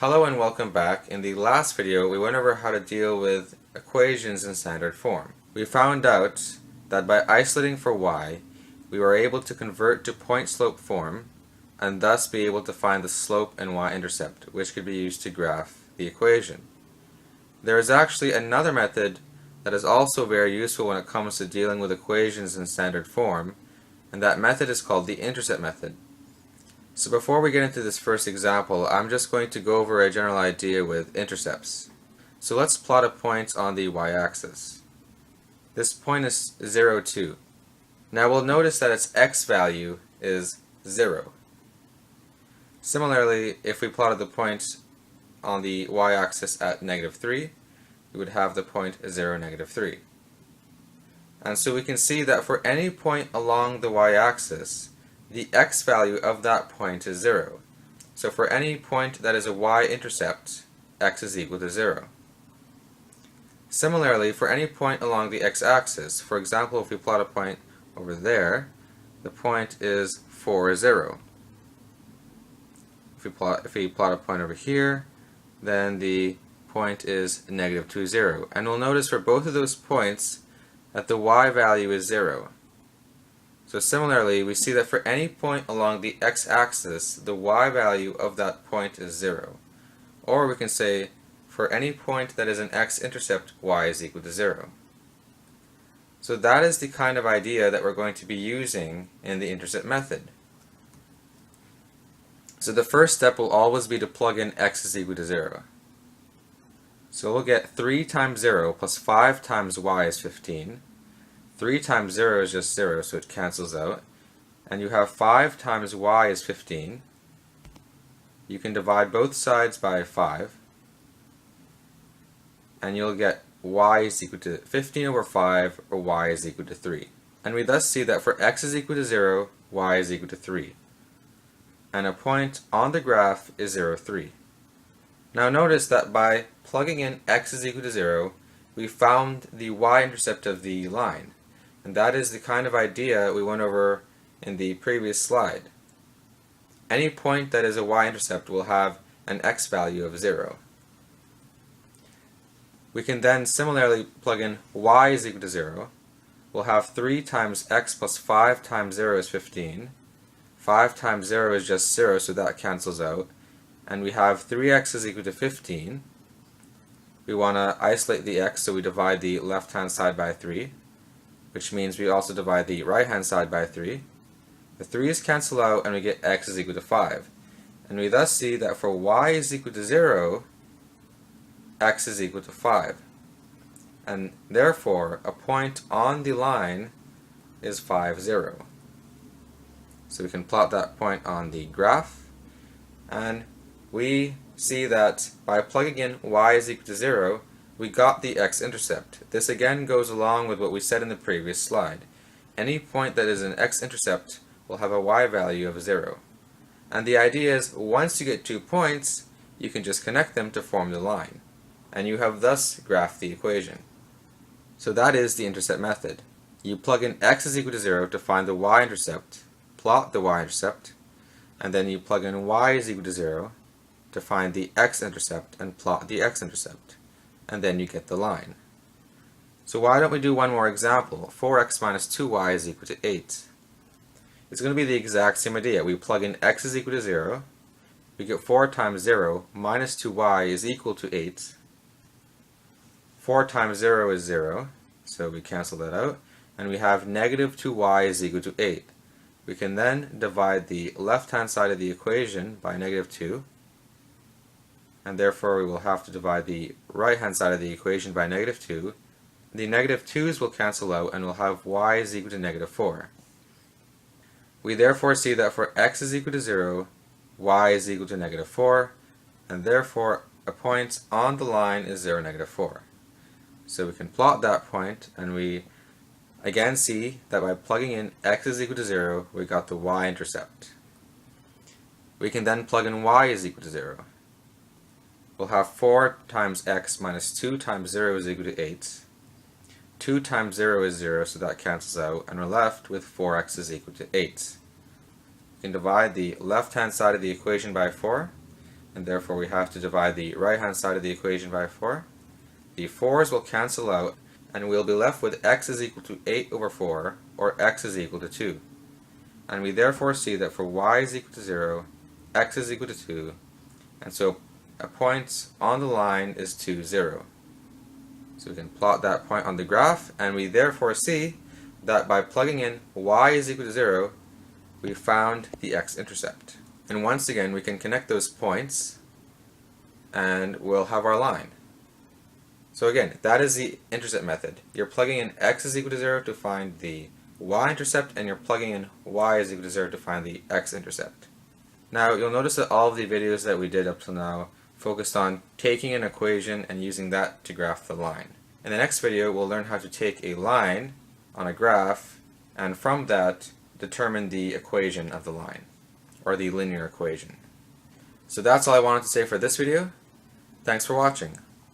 Hello and welcome back. In the last video we went over how to deal with equations in standard form. We found out that by isolating for y we were able to convert to point-slope form and thus be able to find the slope and y-intercept, which could be used to graph the equation. There is actually another method that is also very useful when it comes to dealing with equations in standard form, and that method is called the intercept method. So before we get into this first example, I'm just going to go over a general idea with intercepts. So let's plot a point on the y-axis. This point is 0, 2. Now we'll notice that its x value is 0. Similarly, if we plotted the point on the y-axis at -3, we would have the point 0, -3. And so we can see that for any point along the y-axis, the x value of that point is 0. So for any point that is a y-intercept, x is equal to 0. Similarly, for any point along the x-axis, for example, if we plot a point over there, the point is 4, 0. If we plot a point over here, then the point is -2, 0. And we'll notice for both of those points that the y value is 0. So similarly, we see that for any point along the x-axis, the y value of that point is 0. Or we can say, for any point that is an x-intercept, y is equal to 0. So that is the kind of idea that we're going to be using in the intercept method. So the first step will always be to plug in x is equal to 0. So we'll get 3 times 0 plus 5 times y is 15. 3 times 0 is just 0, so it cancels out. And you have 5 times y is 15. You can divide both sides by 5. And you'll get y is equal to 15 over 5, or y is equal to 3. And we thus see that for x is equal to 0, y is equal to 3. And a point on the graph is 0, 3. Now notice that by plugging in x is equal to 0, we found the y-intercept of the line. And that is the kind of idea we went over in the previous slide. Any point that is a y-intercept will have an x value of 0. We can then similarly plug in y is equal to 0. We'll have 3 times x plus 5 times 0 is 15. 5 times 0 is just 0, so that cancels out. And we have 3x is equal to 15. We want to isolate the x, so we divide the left-hand side by 3, which means we also divide the right-hand side by 3. The 3's cancel out, and we get x is equal to 5. And we thus see that for y is equal to 0, x is equal to 5. And therefore, a point on the line is 5, 0. So we can plot that point on the graph, and we see that by plugging in y is equal to 0, we got the x-intercept. This again goes along with what we said in the previous slide. Any point that is an x-intercept will have a y value of 0. And the idea is, once you get 2 points, you can just connect them to form the line. And you have thus graphed the equation. So that is the intercept method. You plug in x is equal to 0 to find the y-intercept, plot the y-intercept, and then you plug in y is equal to 0 to find the x-intercept and plot the x-intercept. And then you get the line. So why don't we do one more example? 4x minus 2y is equal to 8. It's going to be the exact same idea. We plug in x is equal to 0. We get 4 times 0 minus 2y is equal to 8. 4 times 0 is 0, so we cancel that out. And we have -2y is equal to 8. We can then divide the left-hand side of the equation by -2. And therefore we will have to divide the right-hand side of the equation by -2. The -2's will cancel out, and we'll have y is equal to -4. We therefore see that for x is equal to 0, y is equal to -4, and therefore a point on the line is 0, -4. So we can plot that point, and we again see that by plugging in x is equal to 0, we got the y-intercept. We can then plug in y is equal to 0. We'll have 4 times x minus 2 times 0 is equal to 8. 2 times 0 is 0, so that cancels out, and we're left with 4x is equal to 8. We can divide the left-hand side of the equation by 4, and therefore we have to divide the right hand side of the equation by 4. The 4's will cancel out, and we'll be left with x is equal to 8 over 4, or x is equal to 2. And we therefore see that for y is equal to 0, x is equal to 2, and so a point on the line is 2, 0. So we can plot that point on the graph, and we therefore see that by plugging in y is equal to 0, we found the x-intercept. And once again, we can connect those points, and we'll have our line. So again, that is the intercept method. You're plugging in x is equal to 0 to find the y-intercept, and you're plugging in y is equal to 0 to find the x-intercept. Now, you'll notice that all of the videos that we did up till now focused on taking an equation and using that to graph the line. In the next video, we'll learn how to take a line on a graph, and from that, determine the equation of the line, or the linear equation. So that's all I wanted to say for this video. Thanks for watching.